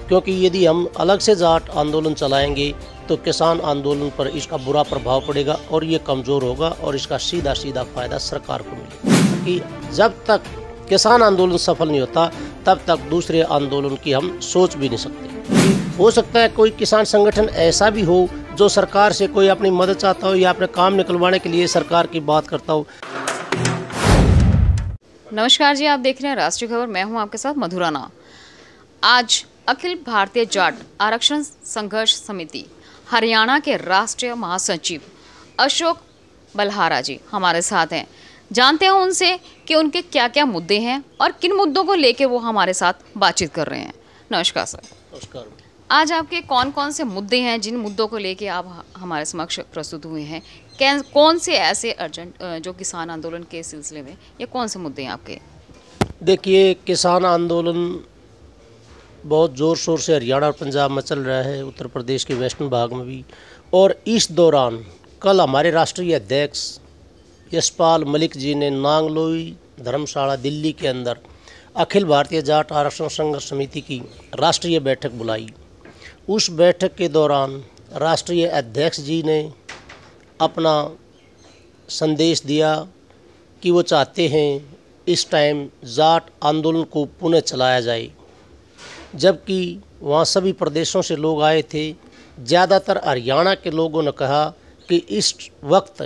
क्योंकि यदि हम अलग से जाट आंदोलन चलाएंगे तो किसान आंदोलन पर इसका बुरा प्रभाव पड़ेगा और ये कमज़ोर होगा और इसका सीधा सीधा फ़ायदा सरकार को मिलेगा। कि जब तक किसान आंदोलन सफल नहीं होता तब तक दूसरे आंदोलन की हम सोच भी नहीं सकते। हो सकता है कोई किसान संगठन ऐसा भी हो जो सरकार से कोई अपनी मदद चाहता हो या अपने काम निकलवाने के लिए सरकार की बात करता हो। नमस्कार जी, आप देख रहे हैं राष्ट्रीय खबर। मैं हूं आपके साथ मधु राणा। आज अखिल भारतीय जाट आरक्षण संघर्ष समिति हरियाणा के राष्ट्रीय महासचिव अशोक बलहारा जी हमारे साथ हैं। जानते हैं उनसे कि उनके क्या क्या मुद्दे हैं और किन मुद्दों को लेके वो हमारे साथ बातचीत कर रहे हैं। नमस्कार सर। नमस्कार। आज आपके कौन कौन से मुद्दे हैं जिन मुद्दों को लेके आप हमारे समक्ष प्रस्तुत हुए हैं? कौन से ऐसे अर्जेंट जो किसान आंदोलन के सिलसिले में ये कौन से मुद्दे हैं आपके? देखिए, किसान आंदोलन बहुत ज़ोर शोर से हरियाणा और पंजाब में चल रहा है, उत्तर प्रदेश के वेस्टर्न भाग में भी। और इस दौरान कल हमारे राष्ट्रीय अध्यक्ष यशपाल मलिक जी ने नांगलोई धर्मशाला दिल्ली के अंदर अखिल भारतीय जाट आरक्षण संघर्ष समिति की राष्ट्रीय बैठक बुलाई। उस बैठक के दौरान राष्ट्रीय अध्यक्ष जी ने अपना संदेश दिया कि वो चाहते हैं इस टाइम जाट आंदोलन को पुनः चलाया जाए। जबकि वहाँ सभी प्रदेशों से लोग आए थे। ज़्यादातर हरियाणा के लोगों ने कहा कि इस वक्त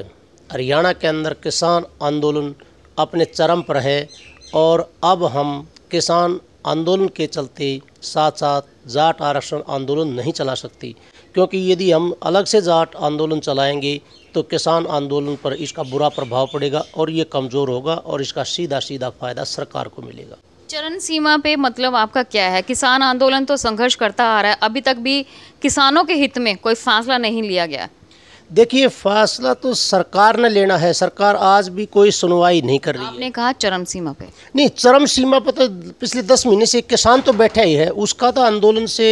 हरियाणा के अंदर किसान आंदोलन अपने चरम पर है और अब हम किसान आंदोलन के चलते साथ साथ जाट आरक्षण आंदोलन नहीं चला सकते, क्योंकि यदि हम अलग से जाट आंदोलन चलाएंगे तो किसान आंदोलन पर इसका बुरा प्रभाव पड़ेगा और ये कमज़ोर होगा और इसका सीधा सीधा फ़ायदा सरकार को मिलेगा। चरण सीमा पे मतलब आपका क्या है? किसान आंदोलन तो संघर्ष करता आ रहा है, अभी तक भी किसानों के हित में कोई फैसला नहीं लिया गया। देखिए, फैसला तो सरकार ने लेना है। सरकार आज भी कोई सुनवाई नहीं कर रही है। आपने कहा चरम सीमा पे। नहीं, चरम सीमा पर तो पिछले 10 महीने से किसान तो बैठा ही है। उसका तो आंदोलन से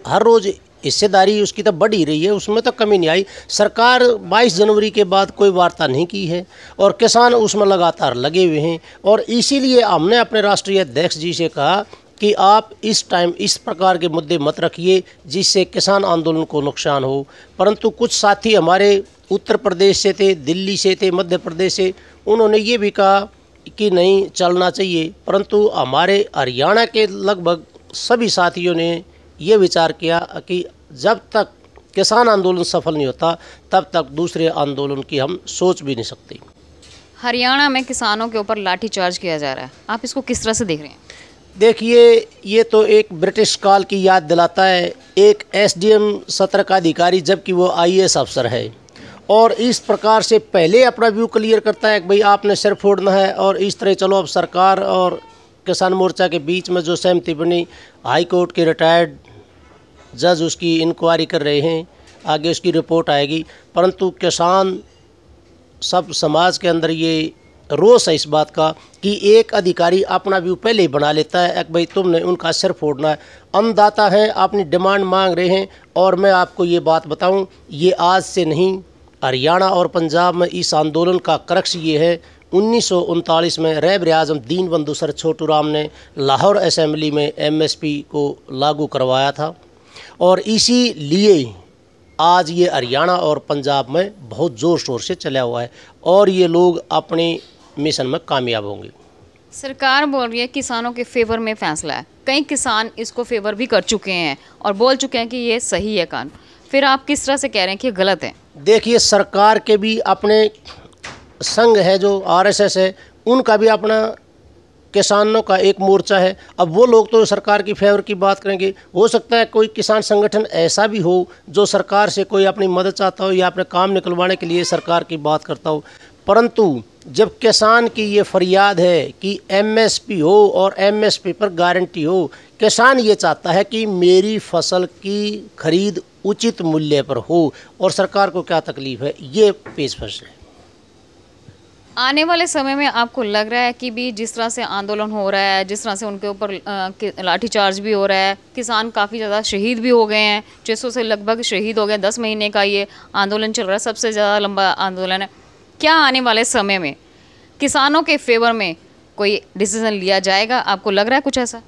हर रोज़ हिस्सेदारी उसकी तो बढ़ ही रही है, उसमें तो कमी नहीं आई। सरकार 22 जनवरी के बाद कोई वार्ता नहीं की है और किसान उसमें लगातार लगे हुए हैं। और इसीलिए हमने अपने राष्ट्रीय अध्यक्ष जी से कहा कि आप इस टाइम इस प्रकार के मुद्दे मत रखिए जिससे किसान आंदोलन को नुकसान हो। परंतु कुछ साथी हमारे उत्तर प्रदेश से थे, दिल्ली से थे, मध्य प्रदेश से, उन्होंने ये भी कहा कि नहीं चलना चाहिए। परंतु हमारे हरियाणा के लगभग सभी साथियों ने ये विचार किया कि जब तक किसान आंदोलन सफल नहीं होता तब तक दूसरे आंदोलन की हम सोच भी नहीं सकते। हरियाणा में किसानों के ऊपर लाठीचार्ज किया जा रहा है, आप इसको किस तरह से देख रहे हैं? देखिए, ये तो एक ब्रिटिश काल की याद दिलाता है। एक एसडीएम सत्र का अधिकारी जबकि वो आईएएस अफसर है और इस प्रकार से पहले अपना व्यू क्लियर करता है कि भाई आपने सिर फोड़ना है और इस तरह चलो। अब सरकार और किसान मोर्चा के बीच में जो सहमति बनी, हाई कोर्ट के रिटायर्ड जज उसकी इंक्वायरी कर रहे हैं, आगे उसकी रिपोर्ट आएगी। परंतु किसान सब समाज के अंदर ये रोष है इस बात का कि एक अधिकारी अपना व्यू पहले ही बना लेता है कि भाई तुमने उनका सिर फोड़ना है। अन्नदाता हैं, अपनी डिमांड मांग रहे हैं। और मैं आपको ये बात बताऊं, ये आज से नहीं, हरियाणा और पंजाब में इस आंदोलन का क्रक्स ये है। 1939 में रहबर आज़म दीनबंधु सर छोटू राम ने लाहौर असेंबली में एमएसपी को लागू करवाया था और इसीलिए आज ये हरियाणा और पंजाब में बहुत ज़ोर शोर से चला हुआ है और ये लोग अपने मिशन में कामयाब होंगे। सरकार बोल रही है किसानों के फेवर में फैसला है, कई किसान इसको फेवर भी कर चुके हैं और बोल चुके हैं कि ये सही है कानून। फिर आप किस तरह से कह रहे हैं कि गलत है? देखिए, सरकार के भी अपने संघ है जो आरएसएस है, उनका भी अपना किसानों का एक मोर्चा है। अब वो लोग तो सरकार की फेवर की बात करेंगे। हो सकता है कोई किसान संगठन ऐसा भी हो जो सरकार से कोई अपनी मदद चाहता हो या अपने काम निकलवाने के लिए सरकार की बात करता हो। परंतु जब किसान की ये फरियाद है कि एमएसपी हो और एमएसपी पर गारंटी हो, किसान ये चाहता है कि मेरी फसल की खरीद उचित मूल्य पर हो और सरकार को क्या तकलीफ है, ये पेशकश है। आने वाले समय में आपको लग रहा है कि भी जिस तरह से आंदोलन हो रहा है, जिस तरह से उनके ऊपर लाठीचार्ज भी हो रहा है, किसान काफ़ी ज़्यादा शहीद भी हो गए हैं, 600 से लगभग शहीद हो गए, 10 महीने का ये आंदोलन चल रहा है, सबसे ज़्यादा लंबा आंदोलन है। क्या आने वाले समय में किसानों के फेवर में कोई डिसीज़न लिया जाएगा? आपको लग रहा है कुछ ऐसा?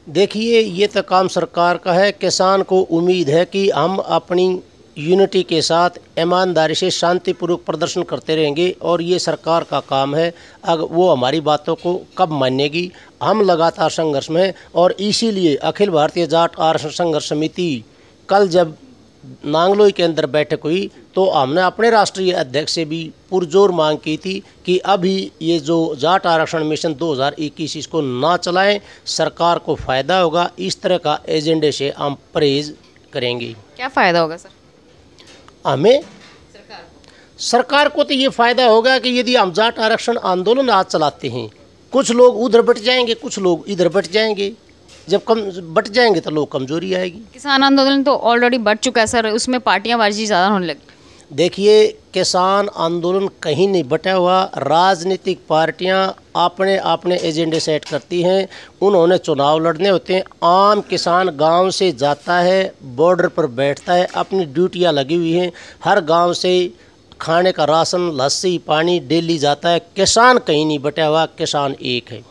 देखिए, ये तो काम सरकार का है। किसान को उम्मीद है कि हम अपनी यूनिटी के साथ ईमानदारी से शांतिपूर्वक प्रदर्शन करते रहेंगे और ये सरकार का काम है। अगर वो हमारी बातों को कब मानेगी, हम लगातार संघर्ष में हैं और इसीलिए अखिल भारतीय जाट आरक्षण संघर्ष समिति कल जब नांगलोई के अंदर बैठक हुई तो हमने अपने राष्ट्रीय अध्यक्ष से भी पुरजोर मांग की थी कि अभी ये जो जाट आरक्षण मिशन 2021 इसको ना चलाएं, सरकार को फ़ायदा होगा। इस तरह का एजेंडे से हम परहेज करेंगे। क्या फ़ायदा होगा सर? हमें सरकार को तो ये फ़ायदा होगा कि यदि हम जाट आरक्षण आंदोलन आज चलाते हैं, कुछ लोग उधर बट जाएंगे, कुछ लोग इधर बट जाएंगे। जब कम बट जाएंगे तो लोग कमजोरी आएगी। किसान आंदोलन तो ऑलरेडी बढ़ चुका है सर, उसमें पार्टियांबाजी ज़्यादा होने लगी। देखिए, किसान आंदोलन कहीं नहीं बटा हुआ। राजनीतिक पार्टियां अपने अपने एजेंडे सेट करती हैं, उन्होंने चुनाव लड़ने होते हैं। आम किसान गांव से जाता है, बॉर्डर पर बैठता है, अपनी ड्यूटियां लगी हुई हैं। हर गांव से खाने का राशन, लस्सी, पानी डेली जाता है। किसान कहीं नहीं बटा हुआ, किसान एक है।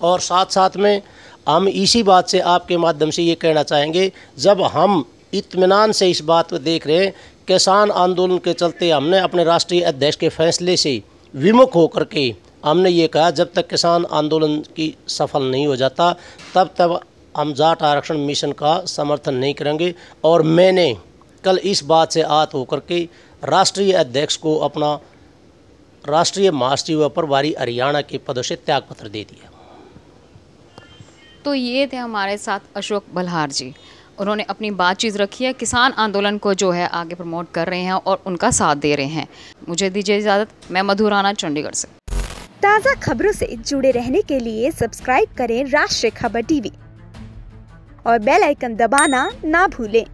और साथ साथ में हम इसी बात से आपके माध्यम से ये कहना चाहेंगे, जब हम इत्मीनान से इस बात को देख रहे हैं, किसान आंदोलन के चलते हमने अपने राष्ट्रीय अध्यक्ष के फैसले से विमुख होकर के हमने ये कहा जब तक किसान आंदोलन की सफल नहीं हो जाता तब तक हम जाट आरक्षण मिशन का समर्थन नहीं करेंगे। और मैंने कल इस बात से आहत होकर के राष्ट्रीय अध्यक्ष को अपना राष्ट्रीय महासचिव व प्रभारी हरियाणा के पदों से त्यागपत्र दे दिया। तो ये थे हमारे साथ अशोक बल्हार जी। उन्होंने अपनी बातचीत रखी है, किसान आंदोलन को जो है आगे प्रमोट कर रहे हैं और उनका साथ दे रहे हैं। मुझे दीजिए इजाज़त, मैं मधु राणा, चंडीगढ़ से। ताज़ा खबरों से जुड़े रहने के लिए सब्सक्राइब करें राष्ट्रीय खबर टीवी और बेल आइकन दबाना ना भूलें।